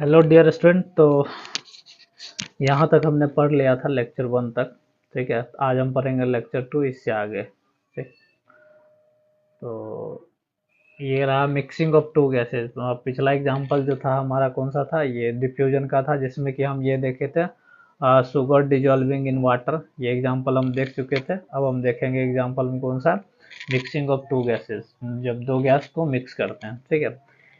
Hello dear student. तो यहाँ तक हमने पढ़ लिया था लेक्चर 1 तक। ठीक है, आज हम पढ़ेंगे लेक्चर 2 इससे आगे। ठीक, तो ये रहा मिक्सिंग ऑफ टू गैसेस। पिछला एग्जांपल जो था हमारा कौन सा था, ये डिफ्यूजन का था, जिसमें कि हम ये देखे थे शुगर डिजॉल्विंग इन वाटर। ये एग्जांपल हम देख चुके थे। अब हम देखेंगे एग्जांपल में कौन सा, मिक्सिंग ऑफ टू गैसेस, जब दो गैस को मिक्स करते हैं। ठीक है,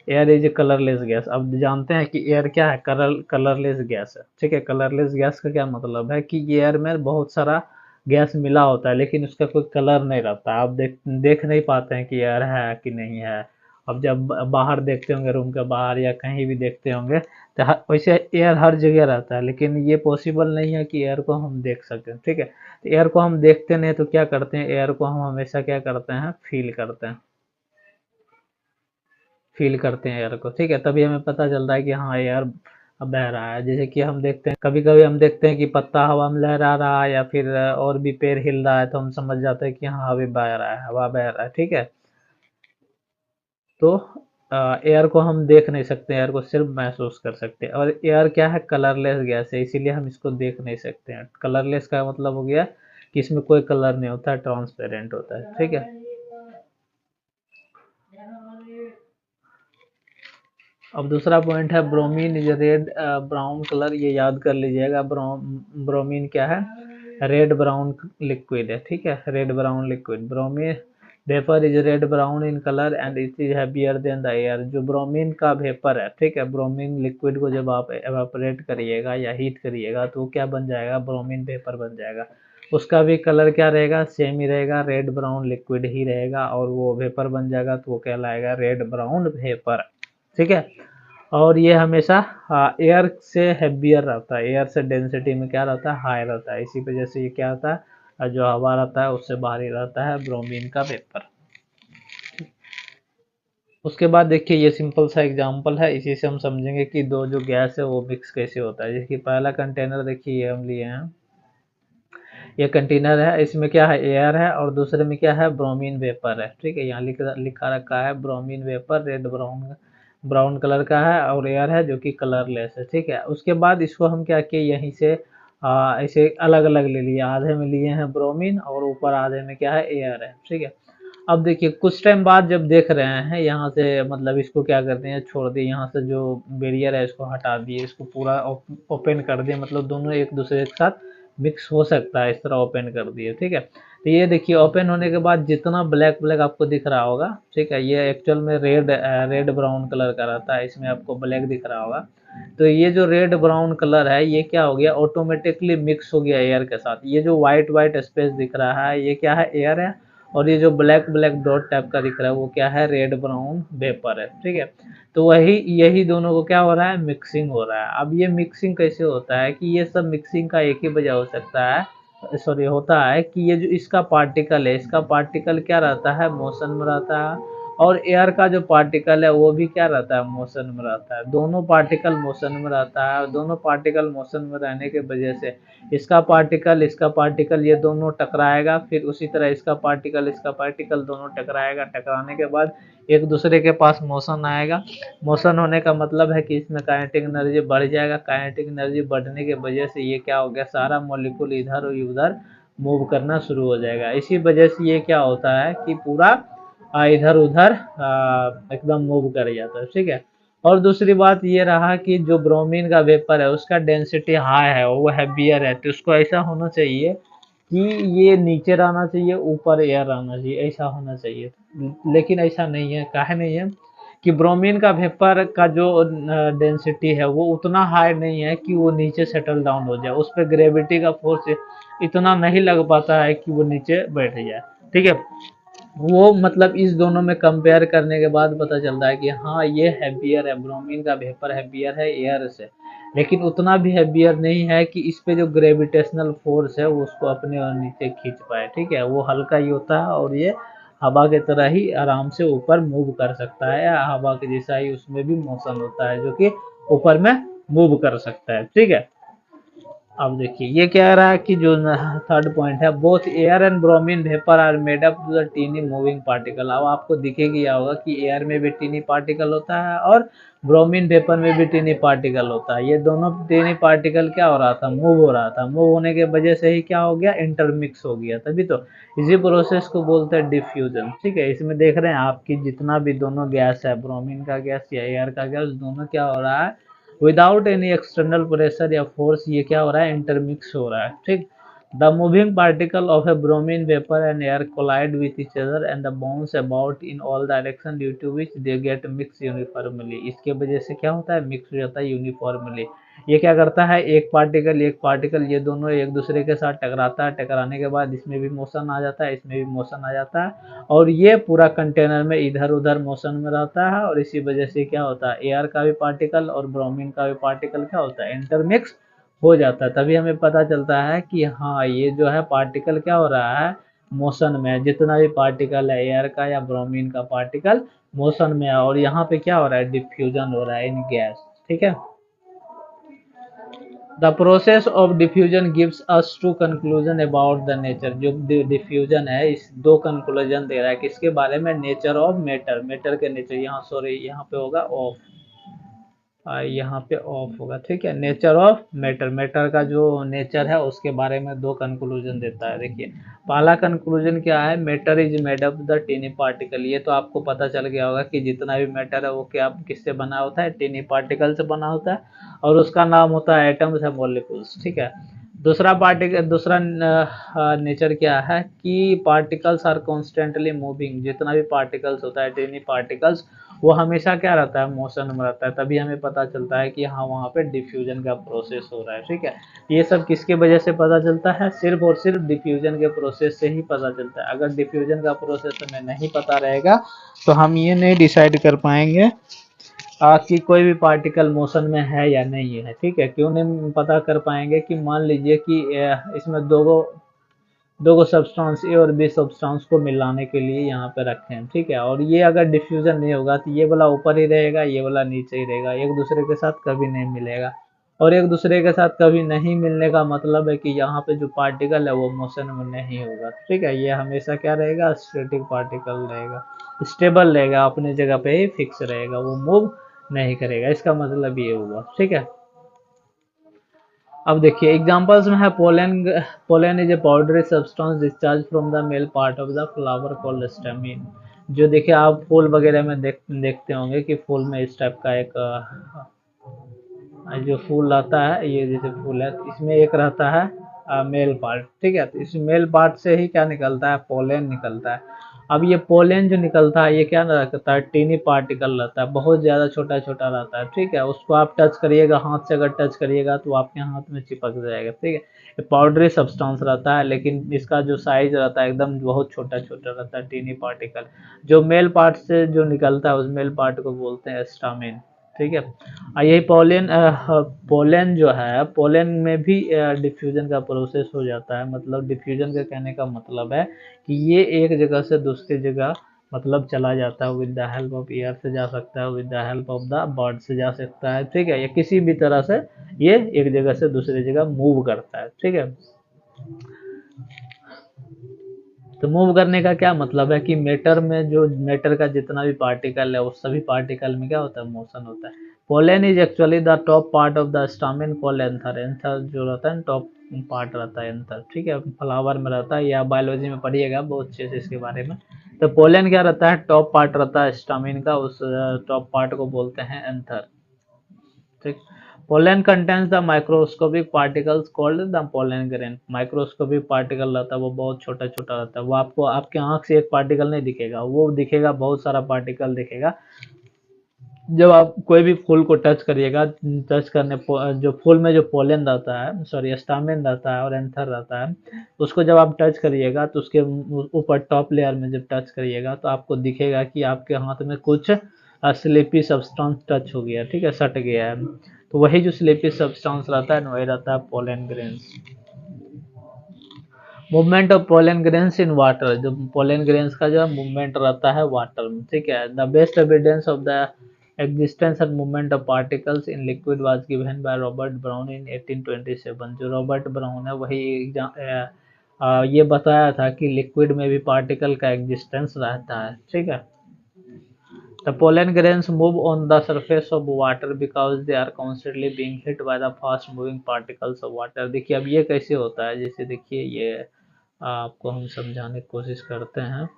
air is a colourless gas. अब जानते हैं कि एयर क्या है, कलरलेस गैस है। ठीक है, कलरलेस गैस का क्या मतलब है कि एयर में बहुत सारा गैस मिला होता है लेकिन उसका कोई कलर नहीं रहता। आप देख देख नहीं पाते हैं कि एयर है कि नहीं है। अब जब बाहर देखते होंगे, रूम के बाहर या कहीं भी देखते होंगे, तो वैसे एयर हर जगह रहता है, लेकिन ये पॉसिबल नहीं है कि एयर को हम देख सकें। ठीक है, तो एयर को हम देखते नहीं तो क्या करते हैं, एयर को हम हमेशा क्या करते हैं, फील करते हैं। फील करते हैं एयर को। ठीक है, तभी हमें पता चलता है कि हाँ एयर बह रहा है। जैसे कि हम देखते हैं, कभी कभी हम देखते हैं कि पत्ता हवा में लहरा रहा है या फिर और भी पेड़ हिल रहा है, तो हम समझ जाते हैं कि हाँ अभी बह रहा है, हवा बह रहा है। ठीक है, तो एयर को हम देख नहीं सकते, एयर को सिर्फ महसूस कर सकते हैं। और एयर क्या है, कलरलेस गैस है, इसीलिए हम इसको देख नहीं सकते हैं। कलरलेस का मतलब हो गया कि इसमें कोई कलर नहीं होता है, ट्रांसपेरेंट होता है। ठीक है, अब दूसरा पॉइंट है bromine is red brown colour. ये याद कर लीजिएगा, ब्रोमीन क्या है, रेड ब्राउन लिक्विड है। ठीक है, red brown liquid. Bromine vapour is red brown in colour and it is heavier than the air. जो ब्रोमीन का वेपर है, ठीक है, ब्रोमीन लिक्विड को जब आप एवापोरेट करिएगा या हीट करिएगा तो वो क्या बन जाएगा, ब्रोमीन वेपर बन जाएगा। उसका भी कलर क्या रहेगा, सेम ही रहेगा, रेड ब्राउन लिक्विड ही रहेगा, और वो वेपर बन जाएगा तो वो कहलाएगा रेड ब्राउन वेपर। ठीक है, और ये हमेशा एयर से हेवियर रहता है, एयर से डेंसिटी में क्या रहता है, हाई रहता है। इसी वजह से ये क्या होता है, जो हवा रहता है उससे भारी रहता है ब्रोमीन का वेपर। उसके बाद देखिए ये सिंपल सा एग्जांपल है, इसी से हम समझेंगे कि दो जो गैस है वो मिक्स कैसे होता है। जैसे कि पहला कंटेनर देखिए ये हम लिए हैं, ये कंटेनर है, इसमें क्या है, एयर है, और दूसरे में क्या है, ब्रोमीन वेपर है। ठीक है, यहाँ लिखा रखा है bromine vapour, red brown brown colour का है, और एयर है जो कि कलरलेस है। ठीक है, उसके बाद इसको हम क्या किए, यहीं से ऐसे अलग अलग ले लिए, आधे में लिए हैं ब्रोमीन और ऊपर आधे में क्या है, एयर है। ठीक है, अब देखिए कुछ टाइम बाद जब देख रहे हैं यहाँ से, मतलब इसको क्या करते हैं, छोड़ दिए, यहाँ से जो बैरियर है इसको हटा दिए, इसको पूरा ओपन कर दिए, मतलब दोनों एक दूसरे के साथ मिक्स हो सकता है, इस तरह ओपन कर दिए। ठीक है, तो ये देखिए ओपन होने के बाद जितना ब्लैक ब्लैक आपको दिख रहा होगा, ठीक है, ये एक्चुअल में रेड ब्राउन कलर का रहता है, इसमें आपको ब्लैक दिख रहा होगा। तो ये जो रेड ब्राउन कलर है ये क्या हो गया, ऑटोमेटिकली मिक्स हो गया एयर के साथ। ये जो व्हाइट व्हाइट स्पेस दिख रहा है ये क्या है, एयर है, और ये जो ब्लैक ब्लैक डॉट टाइप का दिख रहा है वो क्या है, रेड ब्राउन वेपर है। ठीक है, तो वही यही दोनों को क्या हो रहा है, मिक्सिंग हो रहा है। अब ये मिक्सिंग कैसे होता है कि ये सब मिक्सिंग का एक ही वजह हो सकता है, सॉरी होता है कि ये जो इसका पार्टिकल है, इसका पार्टिकल क्या रहता है, मोशन में रहता है, और एयर का जो पार्टिकल है वो भी क्या रहता है, मोशन में रहता है। दोनों पार्टिकल मोशन में रहता है, और दोनों पार्टिकल मोशन में रहने के वजह से इसका पार्टिकल ये दोनों टकराएगा, फिर उसी तरह इसका पार्टिकल दोनों टकराएगा, टकराने के बाद एक दूसरे के पास मोशन आएगा। मोशन होने का मतलब है कि इसमें काइनेटिक एनर्जी बढ़ जाएगा। काइनेटिक एनर्जी बढ़ने की वजह से ये क्या हो गया, सारा मॉलिक्यूल इधर और उधर मूव करना शुरू हो जाएगा। इसी वजह से ये क्या होता है कि पूरा इधर उधर एकदम मूव कर जाता है। ठीक है, और दूसरी बात ये रहा कि जो ब्रोमीन का वेपर है उसका डेंसिटी हाई है, वो हैवियर है, तो उसको ऐसा होना चाहिए कि ये नीचे रहना चाहिए, ऊपर एयर रहना चाहिए, ऐसा होना चाहिए। लेकिन ऐसा नहीं है, काहे नहीं है कि ब्रोमीन का वेपर का जो डेंसिटी है वो उतना हाई नहीं है कि वो नीचे सेटल डाउन हो जाए, उस पर ग्रेविटी का फोर्स इतना नहीं लग पाता है कि वो नीचे बैठ जाए। ठीक है, वो मतलब इस दोनों में कंपेयर करने के बाद पता चलता है कि हाँ ये हैवियर है, ब्रोमीन का वेपर हैवियर है एयर से, लेकिन उतना भी हैवियर नहीं है कि इस पे जो ग्रेविटेशनल फोर्स है वो उसको अपने और नीचे खींच पाए। ठीक है, वो हल्का ही होता है और ये हवा के तरह ही आराम से ऊपर मूव कर सकता है, या हवा के जैसा ही उसमें भी मोशन होता है जो कि ऊपर में मूव कर सकता है। ठीक है, अब देखिए ये कह रहा है कि जो थर्ड पॉइंट है, both air and bromine vapour are made up to the tiny moving particle. अब आपको दिखेगी क्या होगा कि एयर में भी टीनी पार्टिकल होता है और ब्रोमीन वेपर में भी टीनी पार्टिकल होता है। ये दोनों टीनी पार्टिकल क्या हो रहा था, मूव हो रहा था। मूव होने के वजह से ही क्या हो गया, इंटरमिक्स हो गया। तभी तो इसी प्रोसेस को बोलते हैं डिफ्यूजन। ठीक है, इसमें देख रहे हैं आपकी जितना भी दोनों गैस है, ब्रोमीन का गैस या एयर का गैस, दोनों क्या हो रहा है, विदाउट एनी एक्सटर्नल प्रेशर या फोर्स ये क्या हो रहा है, इंटरमिक्स हो रहा है। ठीक, the moving particle of a bromine vapor and air collide with each other and the bounce about in all direction due to which they get mixed uniformly। इसके वजह से क्या होता है, मिक्स हो जाता है यूनिफॉर्मली। ये क्या करता है, एक पार्टिकल ये दोनों एक दूसरे के साथ टकराता है। टकराने के बाद इसमें भी मोशन आ जाता है, इसमें भी मोशन आ जाता है, और ये पूरा कंटेनर में इधर उधर मोशन में रहता है। और इसी वजह से क्या होता है, एयर का भी पार्टिकल और ब्रोमीन का भी पार्टिकल क्या होता है, इंटरमिक्स हो जाता है। तभी हमें पता चलता है कि हाँ ये जो है पार्टिकल क्या हो रहा है, मोशन में। जितना भी पार्टिकल है एयर का या ब्रोमीन का पार्टिकल मोशन में है, और यहाँ पे क्या हो रहा है, डिफ्यूजन हो रहा है इन गैस। ठीक है, the process of diffusion gives us to conclusion about the nature. जो डिफ्यूजन है इस दो कंक्लूजन दे रहा है, किसके बारे में, नेचर ऑफ मैटर। मैटर के नेचर, यहाँ सॉरी यहाँ पे होगा ऑफ, यहाँ पे ऑफ होगा। ठीक है, नेचर ऑफ मैटर, मैटर का जो नेचर है उसके बारे में दो कंक्लूजन देता है। देखिए पहला कंक्लूजन क्या है, matter is made up the tiny particle. ये तो आपको पता चल गया होगा कि जितना भी मैटर है वो क्या किससे बना होता है, टीनी पार्टिकल से बना होता है, और उसका नाम होता है एटम्स या मॉलिक्यूल्स। ठीक है, दूसरा पार्टिकल, दूसरा नेचर क्या है कि पार्टिकल्स आर कॉन्स्टेंटली मूविंग। जितना भी पार्टिकल्स होता है, टीनी पार्टिकल्स, वो हमेशा क्या रहता है, मोशन में रहता है। तभी हमें पता चलता है कि हाँ वहाँ पे डिफ्यूजन का प्रोसेस हो रहा है। ठीक है, ये सब किसके वजह से पता चलता है, सिर्फ और सिर्फ डिफ्यूजन के प्रोसेस से ही पता चलता है। अगर डिफ्यूजन का प्रोसेस हमें नहीं पता रहेगा तो हम ये नहीं डिसाइड कर पाएंगे कि कोई भी पार्टिकल मोशन में है या नहीं है। ठीक है, क्यों नहीं पता कर पाएंगे कि मान लीजिए कि इसमें दो सब्सटेंस ए और बी सब्सटेंस को मिलाने के लिए यहाँ पे रखे हैं। ठीक है, और ये अगर डिफ्यूजन नहीं होगा तो ये वाला ऊपर ही रहेगा, ये वाला नीचे ही रहेगा, एक दूसरे के साथ कभी नहीं मिलेगा। और एक दूसरे के साथ कभी नहीं मिलने का मतलब है कि यहाँ पे जो पार्टिकल है वो मोशन में नहीं होगा। ठीक है, ये हमेशा क्या रहेगा, स्टैटिक पार्टिकल रहेगा, स्टेबल रहेगा, अपनी जगह पे ही फिक्स रहेगा, वो मूव नहीं करेगा। इसका मतलब ये हुआ। ठीक है, अब देखिए एग्जांपल्स में है pollen. Pollen is a powdery substance discharge from the male part of the flower called stamen. जो देखिए आप फूल वगैरह में देखते होंगे कि फूल में इस टाइप का एक जो फूल रहता है, ये जैसे फूल है, इसमें एक रहता है मेल पार्ट। ठीक है, तो इस मेल पार्ट से ही क्या निकलता है, पोलन निकलता है। अब ये पोलन जो निकलता है ये क्या रहता है, टीनी पार्टिकल रहता है, बहुत ज़्यादा छोटा छोटा रहता है। ठीक है, उसको आप टच करिएगा, हाथ से अगर टच करिएगा तो आपके हाथ में चिपक जाएगा। ठीक है, ये पाउडरी सब्सटेंस रहता है, लेकिन इसका जो साइज रहता है एकदम बहुत छोटा छोटा रहता है, टीनी पार्टिकल। जो मेल पार्ट से जो निकलता है उस मेल पार्ट को बोलते हैं स्टामिन। ठीक है, यही पोलन, पोलन जो है, पोलन में भी डिफ्यूजन का प्रोसेस हो जाता है। मतलब डिफ्यूजन का कहने का मतलब है कि ये एक जगह से दूसरी जगह मतलब चला जाता है, with the help of air से जा सकता है, with the help of the bird से जा सकता है। ठीक है, ये किसी भी तरह से ये एक जगह से दूसरी जगह मूव करता है। ठीक है, तो मूव करने का क्या मतलब है कि मैटर में जो मैटर का जितना भी पार्टिकल है उस सभी पार्टिकल में क्या होता है, मोशन होता है। Pollen is actually the top part of the stamen called anther. Anther जो रहता है टॉप पार्ट रहता है एंथर। ठीक है, फ्लावर में रहता है, या बायोलॉजी में पढ़िएगा बहुत अच्छे से इसके बारे में। तो पोलन क्या रहता है, टॉप पार्ट रहता है स्टामिन का, उस टॉप पार्ट को बोलते हैं एंथर। ठीक, pollen contains the microscopic particles called the pollen grain. Microscopic particle रहता है वो बहुत छोटा छोटा रहता है, वो आपको आपके आंख से एक पार्टिकल नहीं दिखेगा, वो दिखेगा बहुत सारा पार्टिकल दिखेगा। जब आप कोई भी फूल को टच करिएगा, टच करने जो फूल में जो पोलन रहता है, सॉरी स्टामिन रहता है और एंथर रहता है, उसको जब आप टच करिएगा तो उसके ऊपर टॉप लेयर में जब टच करिएगा तो आपको दिखेगा कि आपके हाथ में कुछ स्लिपी सब्सटेंस टच हो गया। ठीक है, सट गया है, तो वही जो स्लिपी सब्सटेंस रहता है वही रहता है pollen grains. Movement of pollen grains in water, जो पोलन ग्रेन्स का जो मूवमेंट रहता है वाटर में। ठीक है, the best evidence of the existence and movement of particles in liquid was given by Robert Brown in 1827। जो रॉबर्ट ब्राउन है वही ये बताया था कि लिक्विड में भी पार्टिकल का एग्जिस्टेंस रहता है। ठीक है, The pollen grains move on the surface of water because they are constantly being hit by the fast moving particles of water। देखिए अब ये कैसे होता है, जैसे देखिए ये आपको हम समझाने की कोशिश करते हैं,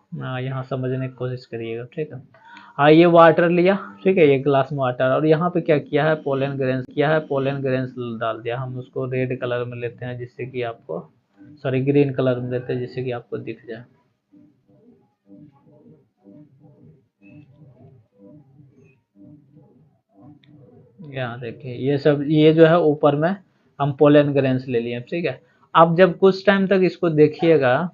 यहाँ समझने की कोशिश करिएगा, ठीक है। हाँ ये वाटर लिया, ठीक है, एक ग्लास में वाटर, और यहाँ पे क्या किया है, पोलन ग्रेन्स डाल दिया। हम उसको रेड कलर में लेते हैं जिससे कि आपको, सॉरी ग्रीन कलर में लेते हैं जिससे कि आपको दिख जाए। यहाँ देखिए ये सब, ये जो है ऊपर में हम पोलन ग्रेन्स ले लिए, ठीक है। अब जब कुछ टाइम तक इसको देखिएगा,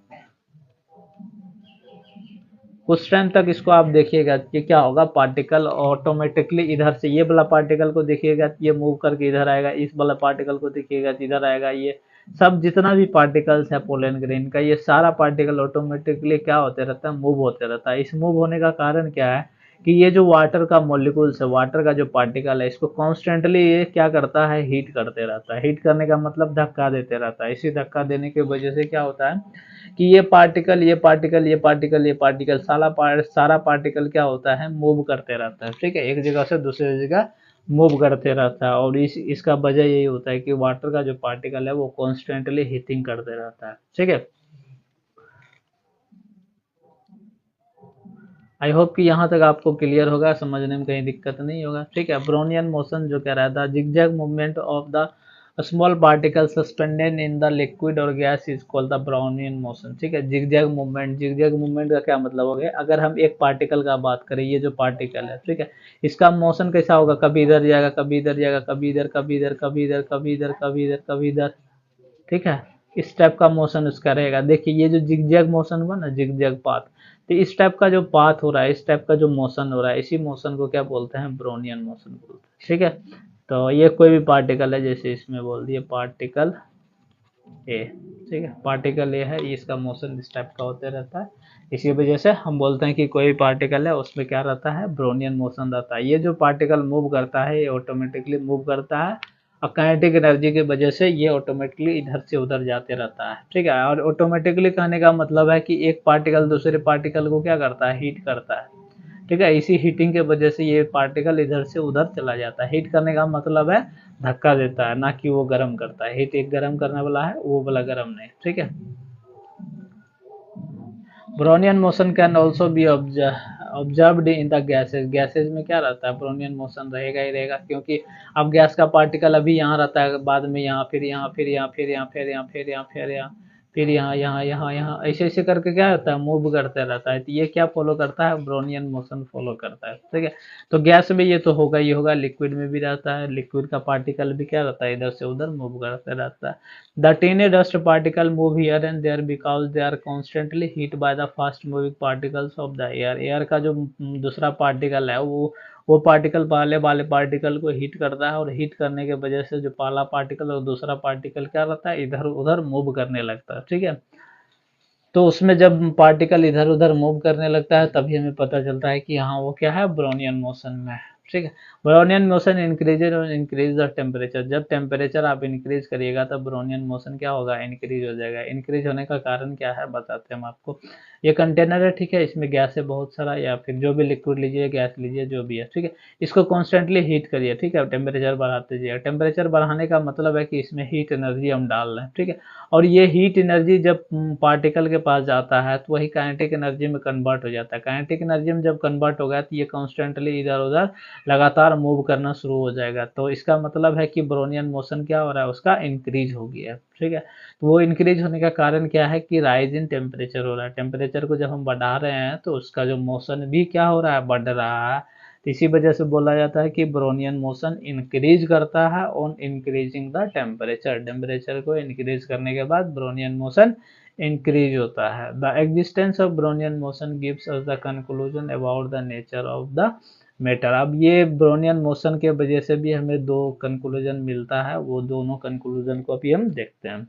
कुछ टाइम तक इसको आप देखिएगा कि क्या होगा, पार्टिकल ऑटोमेटिकली इधर से, ये वाला पार्टिकल को देखिएगा ये मूव करके इधर आएगा, इस वाला पार्टिकल को देखिएगा इधर आएगा। ये सब जितना भी पार्टिकल्स है पोलन ग्रेन का, ये सारा पार्टिकल ऑटोमेटिकली क्या होते रहता है, मूव होते रहता है। इस मूव होने का कारण क्या है कि ये जो वाटर का मॉलिक्यूल्स है, वाटर का जो पार्टिकल है, इसको कॉन्स्टेंटली ये क्या करता है, हीट करते रहता है। हीट करने का मतलब धक्का देते रहता है। इसी धक्का देने की वजह से क्या होता है कि ये पार्टिकल सारा पार्टिकल क्या होता है, मूव करते रहता है, ठीक है, एक जगह से दूसरी जगह मूव करते रहता है। और इसका वजह यही होता है कि वाटर का जो पार्टिकल है वो कॉन्स्टेंटली हीटिंग करते रहता है, ठीक है। आई होप कि यहाँ तक आपको क्लियर होगा, समझने में कहीं दिक्कत नहीं होगा, ठीक है। ब्रोनियन मोशन जो कह रहा था, zigzag movement of the small particle suspended in the liquid और gas is called the Brownian motion, ठीक है। जिगजैग मूवमेंट का क्या मतलब हो गया, अगर हम एक पार्टिकल का बात करें, ये जो पार्टिकल है, ठीक है, इसका मोशन कैसा होगा, कभी इधर जाएगा, कभी इधर जाएगा, कभी इधर, कभी इधर, कभी इधर, कभी इधर, कभी इधर, कभी इधर, ठीक है। इस टाइप का मोशन उसका रहेगा। देखिए ये जो जिगजैग मोशन हुआ ना, जिगजैग पाथ, तो इस टाइप का जो पाथ हो रहा है, इस टाइप का जो मोशन हो रहा है, इसी मोशन को क्या बोलते हैं, ब्रोनियन मोशन बोलते हैं, ठीक है। तो ये कोई भी पार्टिकल है, जैसे इसमें बोल दिए पार्टिकल ए, ठीक है, पार्टिकल ए है, इसका मोशन इस टाइप का होते रहता है। इसी वजह से हम बोलते हैं कि कोई भी पार्टिकल है उसमें क्या रहता है, ब्रोनियन मोशन रहता है। ये जो पार्टिकल मूव करता है ये ऑटोमेटिकली मूव करता है, और काइनेटिक एनर्जी की वजह से ये ऑटोमेटिकली इधर से उधर जाते रहता है, ठीक है। और ऑटोमेटिकली कहने का मतलब है कि एक पार्टिकल दूसरे पार्टिकल को क्या करता है, हीट करता है, ठीक है। इसी हीटिंग के वजह से ये पार्टिकल इधर से उधर चला जाता है। हीट करने का मतलब है धक्का देता है, ना कि वो गर्म करता है। हीट एक गर्म करने वाला है, वो वाला गर्म नहीं, ठीक है। Brownian motion can also be observed in the gases. Gases में क्या रहता है, ब्रोनियन मोशन रहेगा ही रहेगा, क्योंकि अब गैस का पार्टिकल अभी यहाँ रहता है, बाद में यहाँ, फिर यहाँ, फिर यहाँ, फिर यहाँ, फिर यहाँ, फिर यहाँ, फिर यहाँ, फिर यहाँ, यहाँ, यहाँ, यहाँ, ऐसे ऐसे करके क्या होता है, मूव करते रहता है। तो ये क्या फॉलो करता है, ब्रोनियन मोशन फॉलो करता है, ठीक है। तो गैस में ये तो होगा ही होगा, लिक्विड में भी रहता है, लिक्विड का पार्टिकल भी क्या रहता है, इधर से उधर मूव करते रहता है। The tiny dust particle move here and there because they are constantly hit by the fast moving particles of the air। Air का जो दूसरा पार्टिकल है वो पार्टिकल पहले वाले पार्टिकल को हीट करता है, और हीट करने की वजह से जो पहला पार्टिकल और दूसरा पार्टिकल क्या रहता है, इधर उधर मूव करने लगता है, ठीक है। तो उसमें जब पार्टिकल इधर उधर मूव करने लगता है तभी हमें पता चलता है कि हाँ वो क्या है, ब्रोनियन मोशन में है, ठीक है। Brownian motion increase the temperature. जब टेम्परेचर आप इंक्रीज करिएगा तब ब्रोनियन मोशन क्या होगा, इंक्रीज हो जाएगा। इंक्रीज होने का कारण क्या है बताते हैं हम आपको। ये कंटेनर है, ठीक है, इसमें गैस है बहुत सारा, या फिर जो भी लिक्विड लीजिए, गैस लीजिए, जो भी है, ठीक है। इसको कॉन्स्टेंटली हीट करिए, ठीक है, टेम्परेचर बढ़ाते जाइए। टेम्परेचर बढ़ाने का मतलब है कि इसमें हीट एनर्जी हम डाल रहे हैं, ठीक है। और ये हीट एनर्जी जब पार्टिकल के पास जाता है तो वही काइनेटिक एनर्जी में कन्वर्ट हो जाता है। काइनेटिक एनर्जी में जब कन्वर्ट होगा तो ये कॉन्स्टेंटली इधर उधर लगातार मूव करना शुरू हो जाएगा। तो इसका मतलब है कि ब्रोनियन मोशन क्या हो रहा है, उसका इंक्रीज हो गया है, ठीक है। तो वो इंक्रीज होने का कारण क्या है कि राइज इन टेम्परेचर हो रहा है। टेम्परेचर को जब हम बढ़ा रहे हैं तो उसका जो मोशन भी क्या हो रहा है, बढ़ रहा है। तो इसी वजह से बोला जाता है कि ब्रोनियन मोशन इंक्रीज करता है on increasing the temperature. Temperature को इंक्रीज करने के बाद ब्रोनियन मोशन इंक्रीज होता है। The existence of Brownian motion gives us the conclusion about the nature of the matter. अब ये ब्रोनियन मोशन के वजह से भी हमें दो कंक्लूजन मिलता है, वो दोनों कंक्लूजन को भी हम देखते हैं।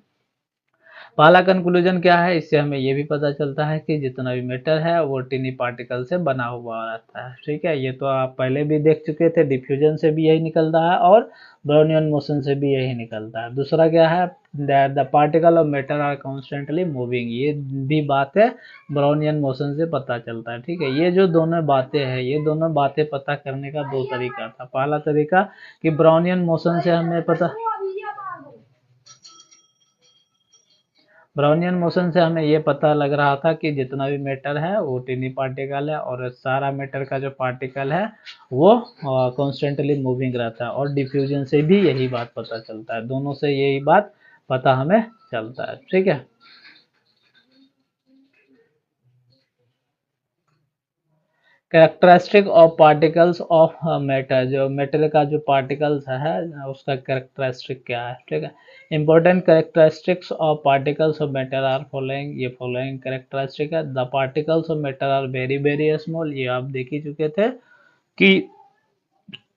पहला कंक्लूजन क्या है, इससे हमें ये भी पता चलता है कि जितना भी मैटर है वो टिनी पार्टिकल से बना हुआ रहता है। ठीक है, ये तो आप पहले भी देख चुके थे, डिफ्यूजन से भी यही निकलता है और ब्राउनियन मोशन से भी यही निकलता है। दूसरा क्या है, the particle of matter are constantly moving, ये भी बात है ब्राउनियन मोशन से पता चलता है। ठीक है, ये जो दोनों बातें हैं, ये दोनों बातें पता करने का दो तरीका था। पहला तरीका कि ब्राउनियन मोशन से हमें पता, ब्राउनियन मोशन से हमें ये पता लग रहा था कि जितना भी मैटर है वो टिनी पार्टिकल है, और सारा मैटर का जो पार्टिकल है वो कॉन्स्टेंटली मूविंग रहता है। और डिफ्यूजन से भी यही बात पता चलता है, दोनों से यही बात पता हमें चलता है। ठीक है, characteristic of particles of matter, जो मेटल का जो पार्टिकल्स है उसका कैरेक्टरिस्टिक क्या है। ठीक है, important characteristics of particles of matter are following, ये फॉलोइंग कैरेक्टरिस्टिक है। The particles of matter are very very small, ये आप देख ही चुके थे कि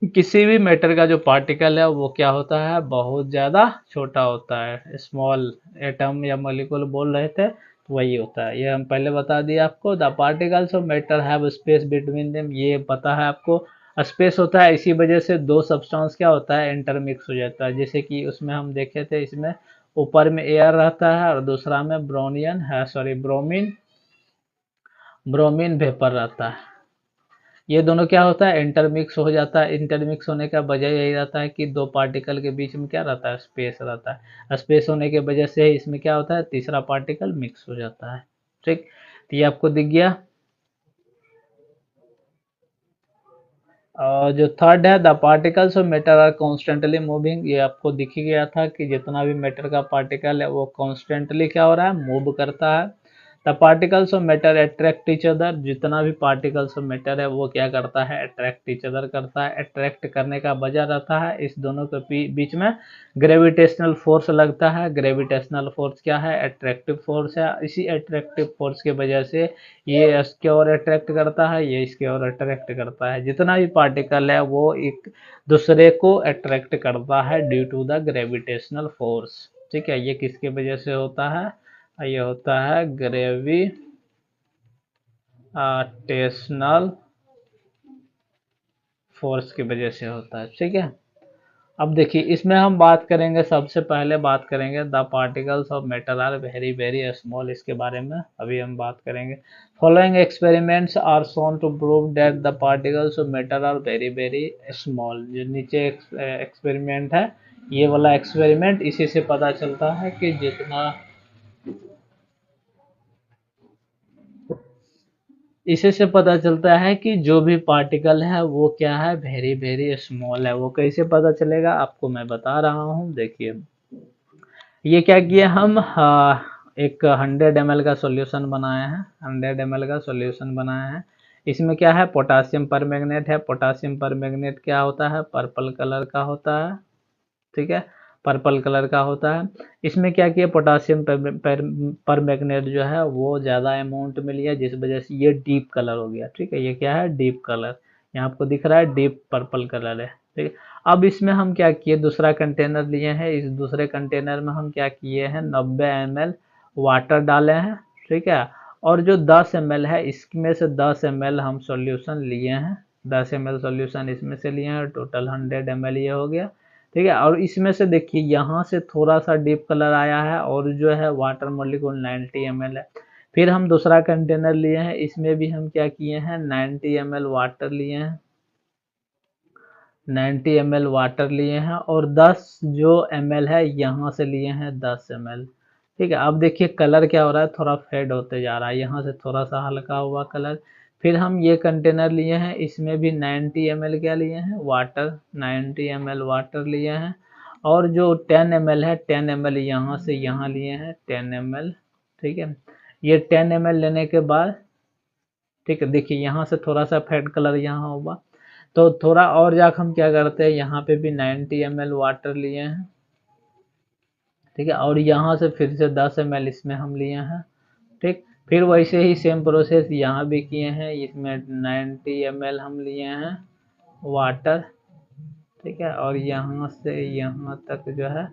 किसी भी मैटर का जो पार्टिकल है वो क्या होता है, बहुत ज़्यादा छोटा होता है। स्मॉल एटम या मॉलिक्यूल बोल रहे थे, तो वही होता है। ये हम पहले बता दिए आपको। The particles of matter have space between them, ये पता है आपको, स्पेस होता है, इसी वजह से दो सब्सटेंस क्या होता है, इंटरमिक्स हो जाता है। जैसे कि उसमें हम देखे थे, इसमें ऊपर में एयर रहता है और दूसरा में ब्रोनियन है, सॉरी ब्रोमीन, ब्रोमीन वेपर रहता है। ये दोनों क्या होता है, इंटरमिक्स हो जाता है। इंटरमिक्स होने का वजह यही रहता है कि दो पार्टिकल के बीच में क्या रहता है, स्पेस रहता है। स्पेस होने की वजह से इसमें क्या होता है, तीसरा पार्टिकल मिक्स हो जाता है। ठीक, तो ये आपको दिख गया। और जो थर्ड है, the particles of matter are constantly moving, ये आपको दिख ही गया था कि जितना भी मैटर का पार्टिकल है वो कॉन्स्टेंटली क्या हो रहा है, मूव करता है। The particles of matter attract each other, जितना भी पार्टिकल्स ऑफ मैटर है वो क्या करता है, अट्रैक्ट ईच अदर करता है। अट्रैक्ट करने का वजह रहता है इस दोनों के बीच में ग्रेविटेशनल फोर्स लगता है। ग्रेविटेशनल फोर्स क्या है, अट्रैक्टिव फोर्स है। इसी अट्रैक्टिव फोर्स की वजह से ये इसके ओर अट्रैक्ट करता है, ये इसके ओर अट्रैक्ट करता है। जितना भी पार्टिकल है वो एक दूसरे को अट्रैक्ट करता है due to the gravitational force. ठीक है, ये किसके वजह से होता है, ये होता है ग्रेविटेशनल फोर्स की वजह से होता है। ठीक है, अब देखिए इसमें हम बात करेंगे, सबसे पहले बात करेंगे the particles of matter are very very small, इसके बारे में अभी हम बात करेंगे। Following experiments are shown to prove that the particles of matter are very very small. जो नीचे एक्सपेरिमेंट है, ये वाला एक्सपेरिमेंट, इसी से पता चलता है कि जितना, इसी से पता चलता है कि जो भी पार्टिकल है वो क्या है, वेरी वेरी स्मॉल है। वो कैसे पता चलेगा, आपको मैं बता रहा हूँ। देखिए ये क्या किया हम, एक 100 ml का सॉल्यूशन बनाए हैं, 100 ml का सॉल्यूशन बनाए हैं। इसमें क्या है, पोटासियम परमैंगनेट है। पोटासियम परमैंगनेट क्या होता है, पर्पल कलर का होता है। ठीक है, पर्पल कलर का होता है। इसमें क्या किया, पोटासियम परमैंगनेट जो है वो ज़्यादा अमाउंट में लिया, जिस वजह से ये डीप कलर हो गया। ठीक है, ये क्या है, डीप कलर, यहाँ आपको दिख रहा है डीप पर्पल कलर है। ठीक है, अब इसमें हम क्या किए, दूसरा कंटेनर लिए हैं। इस दूसरे कंटेनर में हम क्या किए हैं, 90 ml वाटर डाले हैं। ठीक है, और जो 10 ml है इसमें से 10 ml हम सॉल्यूशन लिए हैं। 10 ml सॉल्यूशन इसमें से लिए हैं, टोटल 100 ml ये हो गया। ठीक है, और इसमें से देखिए यहाँ से थोड़ा सा डीप कलर आया है, और जो है वाटर मॉलिक्यूल 90 ml है। फिर हम दूसरा कंटेनर लिए हैं, इसमें भी हम क्या किए हैं, 90 ml वाटर लिए हैं। 90 ml वाटर लिए हैं, और 10 जो ml है यहाँ से लिए हैं 10 ml। ठीक है, अब देखिए कलर क्या हो रहा है, थोड़ा फेड होते जा रहा है, यहाँ से थोड़ा सा हल्का हुआ कलर। फिर हम ये कंटेनर लिए हैं, इसमें भी 90 ml क्या लिए हैं, वाटर, 90 ml वाटर लिए हैं। और जो 10 ml है, 10 ml यहाँ से यहाँ लिए हैं 10 ml। ठीक है, ये 10 ml लेने के बाद, ठीक है, देखिए यहाँ से थोड़ा सा फेड कलर यहाँ होगा, तो थोड़ा और जाकर हम क्या करते हैं, यहाँ पे भी 90 ml वाटर लिए हैं। ठीक है, और यहाँ से फिर से 10 ml इसमें हम लिए हैं। ठीक, फिर वैसे ही सेम प्रोसेस यहाँ भी किए हैं, इसमें 90 ml हम लिए हैं वाटर। ठीक है, और यहाँ से यहाँ तक जो है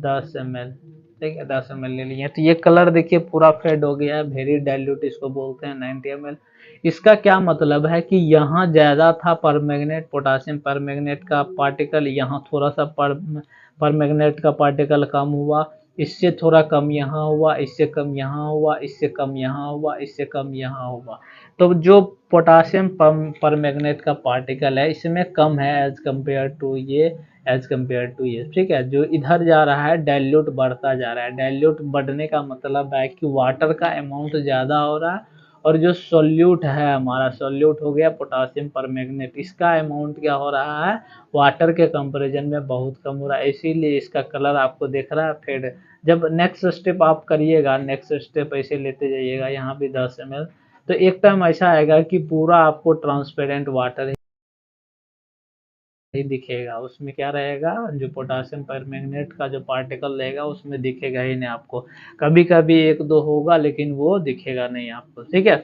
10 ml। ठीक है, 10 ml ले लिए। तो ये कलर देखिए पूरा फेड हो गया है, वेरी डाइल्यूट इसको बोलते हैं, 90 ml। इसका क्या मतलब है कि यहाँ ज्यादा था परमैंगनेट, पोटासियम परमैंगनेट का पार्टिकल, यहाँ थोड़ा सा परमैंगनेट का पार्टिकल कम हुआ, इससे थोड़ा कम यहाँ हुआ, इससे कम यहाँ हुआ, इससे कम यहाँ हुआ, इससे कम यहाँ हुआ। तो जो पोटासियम परमैंगनेट का पार्टिकल है इसमें कम है एज कम्पेयर टू ये, एज कम्पेयर टू ये, ठीक है। जो इधर जा रहा है डाइल्यूट बढ़ता जा रहा है। डाइल्यूट बढ़ने का मतलब है कि वाटर का अमाउंट ज़्यादा हो रहा है, और जो सोल्यूट है हमारा, सोल्यूट हो गया पोटासियम परमैंगनेट, इसका अमाउंट क्या हो रहा है, वाटर के कंपैरिजन में बहुत कम हो रहा है, इसीलिए इसका कलर आपको दिख रहा है फेड। जब नेक्स्ट स्टेप आप करिएगा, नेक्स्ट स्टेप ऐसे लेते जाइएगा, यहाँ भी 10 ml, तो एक टाइम ऐसा आएगा कि पूरा आपको ट्रांसपेरेंट वाटर ही दिखेगा, उसमें क्या रहेगा, जो पोटासियम परमैंगनेट का जो पार्टिकल रहेगा उसमें दिखेगा ही नहीं आपको। कभी कभी एक दो होगा लेकिन वो दिखेगा नहीं आपको, ठीक है।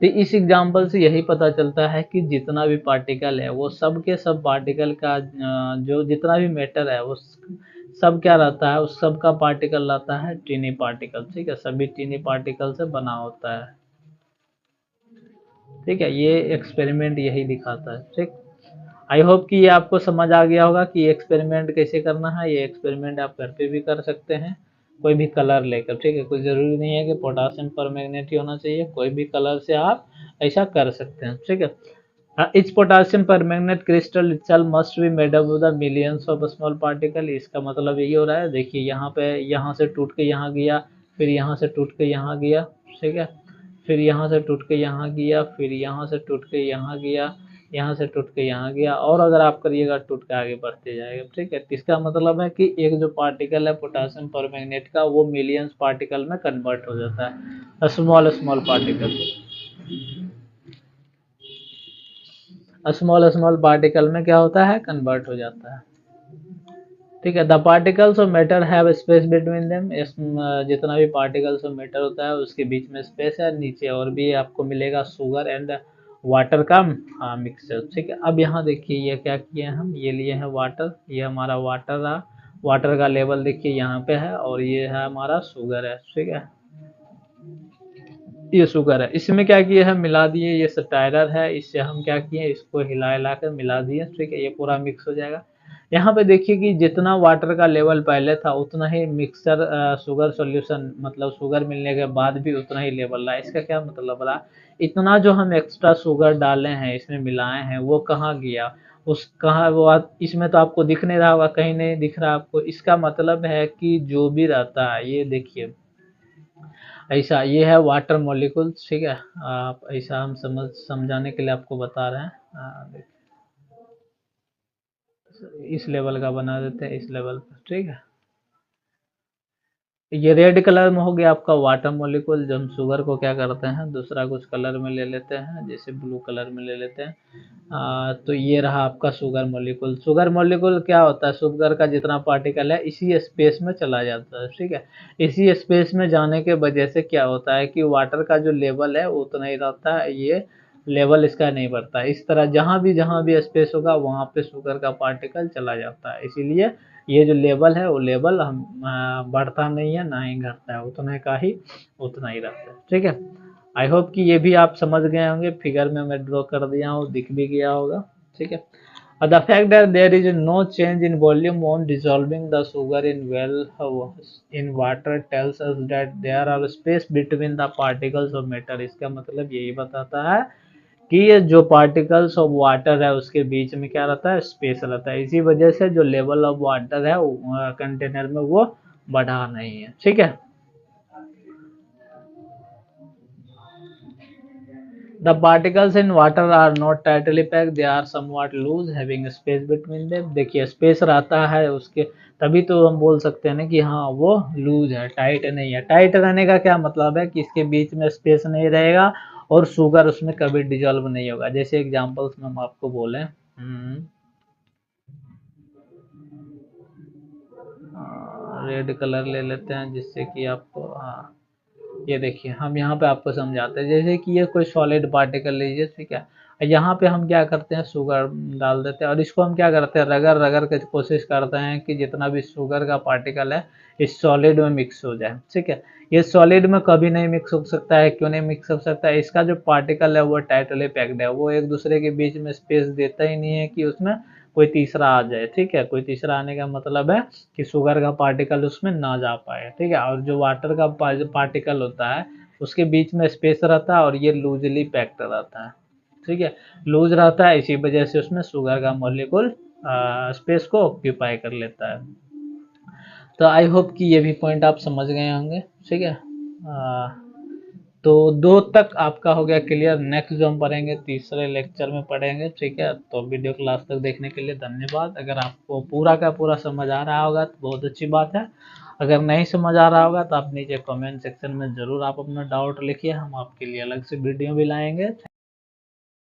तो इस एग्जांपल से यही पता चलता है कि जितना भी पार्टिकल है वो सब के सब पार्टिकल का जो जितना भी मैटर है वो सब क्या रहता है, उस सब का पार्टिकल रहता है टीनी पार्टिकल, ठीक है, सभी टीनी पार्टिकल से बना होता है, ठीक है। ये एक्सपेरिमेंट यही दिखाता है, ठीक। आई होप कि ये आपको समझ आ गया होगा कि एक्सपेरिमेंट कैसे करना है। ये एक्सपेरिमेंट आप घर पे भी कर सकते हैं, कोई भी कलर लेकर, ठीक है। कोई ज़रूरी नहीं है कि पोटासियम परमैंगनेट ही होना चाहिए, कोई भी कलर से आप ऐसा कर सकते हैं, ठीक है। Etch potassium permanganate crystal itself must be made up with millions of small particle. इसका मतलब यही हो रहा है, देखिए यहाँ पे, यहाँ से टूट के यहाँ गया, फिर यहाँ से टूट के यहाँ गया, ठीक है, फिर यहाँ से टूट के यहाँ गया, फिर यहाँ से टूट के यहाँ गया, यहाँ से टूट के यहाँ गया, और अगर आप करिएगा टूट के आगे बढ़ते जाएगा, ठीक है। इसका मतलब है कि एक जो पार्टिकल है पोटासियम परमैंगनेट का वो मिलियंस पार्टिकल में कन्वर्ट हो जाता है, small small particle, small small particle में क्या होता है, कन्वर्ट हो जाता है, ठीक है। The particles of matter have space between them, जितना भी पार्टिकल्स ऑफ मैटर होता है उसके बीच में स्पेस है। नीचे और भी आपको मिलेगा शुगर एंड वाटर का मिक्सचर, ठीक है। अब यहाँ देखिए ये क्या किए हैं हम, ये लिए हैं वाटर, ये हमारा वाटर रहा, वाटर का लेवल देखिए यहाँ पे है, और ये है हमारा शुगर है, ठीक है, ये शुगर है। इसमें क्या किए हैं, मिला दिए, ये स्टायरर है, इससे हम क्या किए, इसको हिला हिला कर मिला दिए, ठीक है, ये पूरा मिक्स हो जाएगा। यहाँ पे देखिए कि जितना वाटर का लेवल पहले था उतना ही मिक्सर शुगर सॉल्यूशन, मतलब शुगर मिलने के बाद भी उतना ही लेवल रहा। इसका क्या मतलब रहा, इतना जो हम एक्स्ट्रा शुगर डाले हैं, इसमें मिलाए हैं, वो कहाँ गया, उस कहाँ वो इसमें तो आपको दिख नहीं रहा होगा, कहीं नहीं दिख रहा आपको। इसका मतलब है कि जो भी रहता है, ये देखिए ऐसा, ये है वाटर मॉलिक्यूल्स, ठीक है। आप ऐसा हम समझाने के लिए आपको बता रहे हैं। इस लेवल का बना देते हैं, इस लेवल पर, ठीक है। ये रेड कलर में हो गया आपका वाटर मॉलिक्यूल। जब हम शुगर को क्या करते हैं, दूसरा कुछ कलर में ले लेते हैं, जैसे ब्लू कलर में ले लेते हैं, तो ये रहा आपका शुगर मॉलिक्यूल। शुगर मॉलिक्यूल क्या होता है, शुगर का जितना पार्टिकल है इसी स्पेस में चला जाता है, ठीक है। इसी स्पेस में जाने के वजह से क्या होता है कि वाटर का जो लेवल है उतना ही रहता है, ये लेवल इसका नहीं बढ़ता। इस तरह जहाँ भी स्पेस होगा वहाँ पे शुगर का पार्टिकल चला जाता है, इसीलिए ये जो लेवल है वो लेवल हम बढ़ता नहीं है, ना ही घटता है, उतना ही रहता है, ठीक है। आई होप कि ये भी आप समझ गए होंगे, फिगर में मैं ड्रॉ कर दिया हूँ, दिख भी गया होगा, ठीक है। The fact that there is no change in volume on dissolving the sugar in water tells us that there are space between the particles of matter। इसका मतलब यही बताता है कि ये जो पार्टिकल्स ऑफ वाटर है उसके बीच में क्या रहता है, स्पेस रहता है। इसी वजह से जो लेवल ऑफ वाटर है कंटेनर में वो बढ़ा नहीं है, ठीक है। The particles in water are not tightly packed, they are somewhat loose, having space between them। देखिए स्पेस रहता है उसके, तभी तो हम बोल सकते हैं ना कि हाँ वो लूज है, टाइट नहीं है। टाइट रहने का क्या मतलब है कि इसके बीच में स्पेस नहीं रहेगा और शुगर उसमें कभी डिजॉल्व नहीं होगा। जैसे एग्जांपल्स में हम आपको बोले, रेड कलर ले लेते हैं जिससे कि आपको, हाँ ये देखिए हम यहाँ पे आपको समझाते हैं, जैसे कि ये कोई सॉलिड पार्टिकल लीजिए, ठीक है, यहाँ पे हम क्या करते हैं, शुगर डाल देते हैं और इसको हम क्या करते हैं, रगड़ रगड़ के कोशिश करते हैं कि जितना भी शुगर का पार्टिकल है इस सॉलिड में मिक्स हो जाए, ठीक है। ये सॉलिड में कभी नहीं मिक्स हो सकता है, क्यों नहीं मिक्स हो सकता है, इसका जो पार्टिकल है वो टाइटली पैक्ड है, वो एक दूसरे के बीच में स्पेस देता ही नहीं है कि उसमें कोई तीसरा आ जाए, ठीक है। कोई तीसरा आने का मतलब है कि शुगर का पार्टिकल उसमें ना जा पाए, ठीक है। और जो वाटर का पार्टिकल होता है उसके बीच में स्पेस रहता है और ये लूजली पैक्ड रहता है, ठीक है। लूज रहता है, इसी वजह से उसमें शुगर का मॉलिक्यूल स्पेस को ऑक्यूपाई कर लेता है। तो आई होप कि ये भी पॉइंट आप समझ गए होंगे, ठीक है। तो दो तक आपका हो गया क्लियर। नेक्स्ट जो हम पढ़ेंगे तीसरे लेक्चर में पढ़ेंगे, ठीक है। तो वीडियो क्लास तक देखने के लिए धन्यवाद। अगर आपको पूरा का पूरा समझ आ रहा होगा तो बहुत अच्छी बात है, अगर नहीं समझ आ रहा होगा तो आप नीचे कमेंट सेक्शन में ज़रूर आप अपना डाउट लिखिए, हम आपके लिए अलग से वीडियो भी लाएंगे।